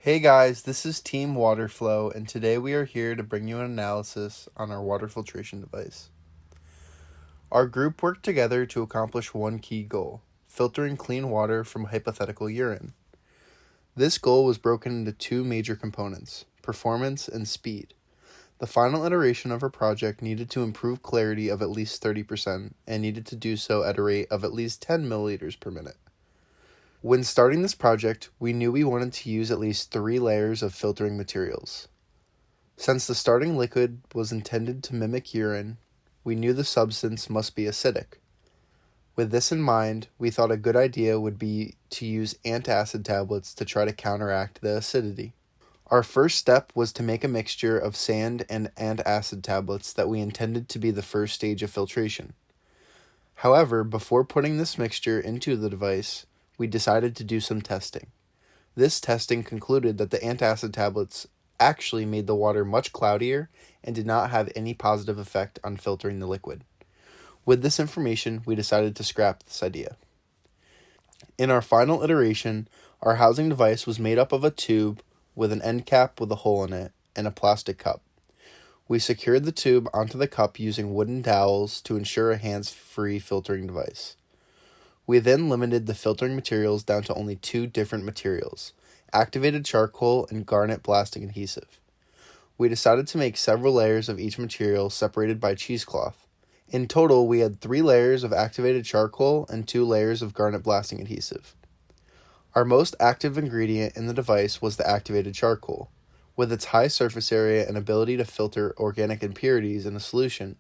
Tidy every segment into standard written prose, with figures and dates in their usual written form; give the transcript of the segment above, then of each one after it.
Hey guys, this is Team Waterflow, and today we are here to bring you an analysis on our water filtration device. Our group worked together to accomplish one key goal: filtering clean water from hypothetical urine. This goal was broken into two major components: performance and speed. The final iteration of our project needed to improve clarity of at least 30% and needed to do so at a rate of at least 10 milliliters per minute. When starting this project, we knew we wanted to use at least 3 layers of filtering materials. Since the starting liquid was intended to mimic urine, we knew the substance must be acidic. With this in mind, we thought a good idea would be to use antacid tablets to try to counteract the acidity. Our first step was to make a mixture of sand and antacid tablets that we intended to be the first stage of filtration. However, before putting this mixture into the device, we decided to do some testing. This testing concluded that the antacid tablets actually made the water much cloudier and did not have any positive effect on filtering the liquid. With this information, we decided to scrap this idea. In our final iteration, our housing device was made up of a tube with an end cap with a hole in it and a plastic cup. We secured the tube onto the cup using wooden dowels to ensure a hands-free filtering device. We then limited the filtering materials down to only 2 different materials: activated charcoal and garnet blasting adhesive. We decided to make several layers of each material separated by cheesecloth. In total, we had 3 layers of activated charcoal and 2 layers of garnet blasting adhesive. Our most active ingredient in the device was the activated charcoal. With its high surface area and ability to filter organic impurities in a solution,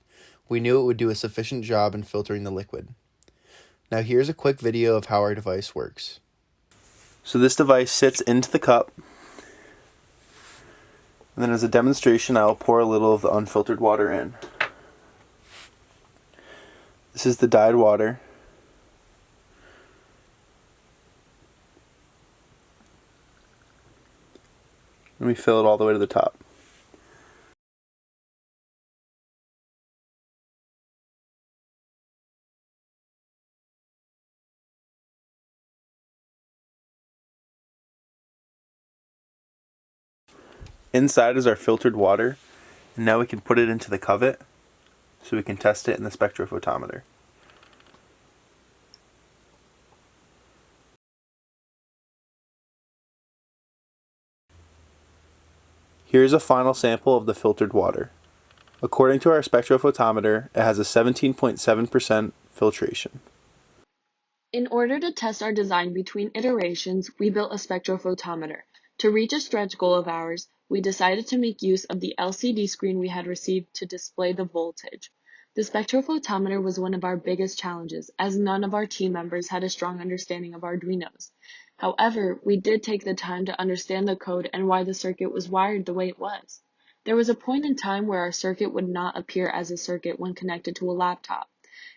we knew it would do a sufficient job in filtering the liquid. Now here's a quick video of how our device works. So this device sits into the cup, and then as a demonstration I will pour a little of the unfiltered water in. This is the dyed water. And we fill it all the way to the top. Inside is our filtered water, and now we can put it into the cuvette so we can test it in the spectrophotometer. Here's a final sample of the filtered water. According to our spectrophotometer, it has a 17.7% filtration. In order to test our design between iterations, we built a spectrophotometer. To reach a stretch goal of ours, we decided to make use of the LCD screen we had received to display the voltage. The spectrophotometer was one of our biggest challenges, as none of our team members had a strong understanding of Arduinos. However, we did take the time to understand the code and why the circuit was wired the way it was. There was a point in time where our circuit would not appear as a circuit when connected to a laptop.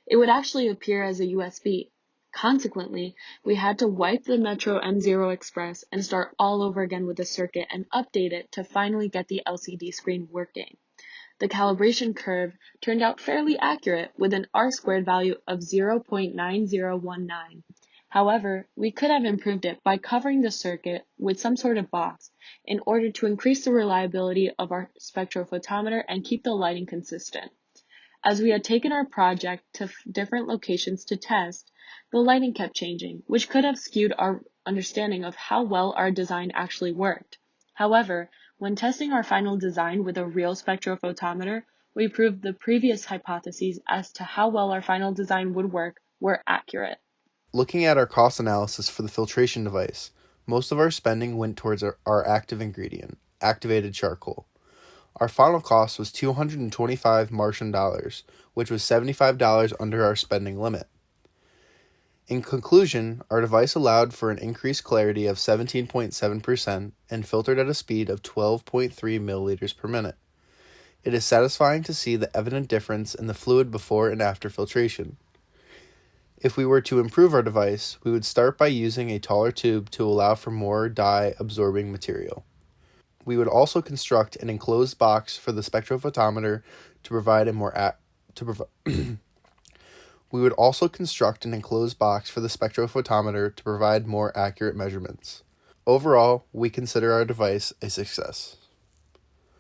It would actually appear as a USB. Consequently, we had to wipe the Metro M0 Express and start all over again with the circuit and update it to finally get the LCD screen working. The calibration curve turned out fairly accurate with an R-squared value of 0.9019. However, we could have improved it by covering the circuit with some sort of box in order to increase the reliability of our spectrophotometer and keep the lighting consistent. As we had taken our project to different locations to test, the lighting kept changing, which could have skewed our understanding of how well our design actually worked. However, when testing our final design with a real spectrophotometer, we proved the previous hypotheses as to how well our final design would work were accurate. Looking at our cost analysis for the filtration device, most of our spending went towards our active ingredient, activated charcoal. Our final cost was $225 Martian dollars, which was $75 under our spending limit. In conclusion, our device allowed for an increased clarity of 17.7% and filtered at a speed of 12.3 milliliters per minute. It is satisfying to see the evident difference in the fluid before and after filtration. If we were to improve our device, we would start by using a taller tube to allow for more dye-absorbing material. We would also construct an enclosed box for the spectrophotometer to provide more accurate measurements. Overall, we consider our device a success.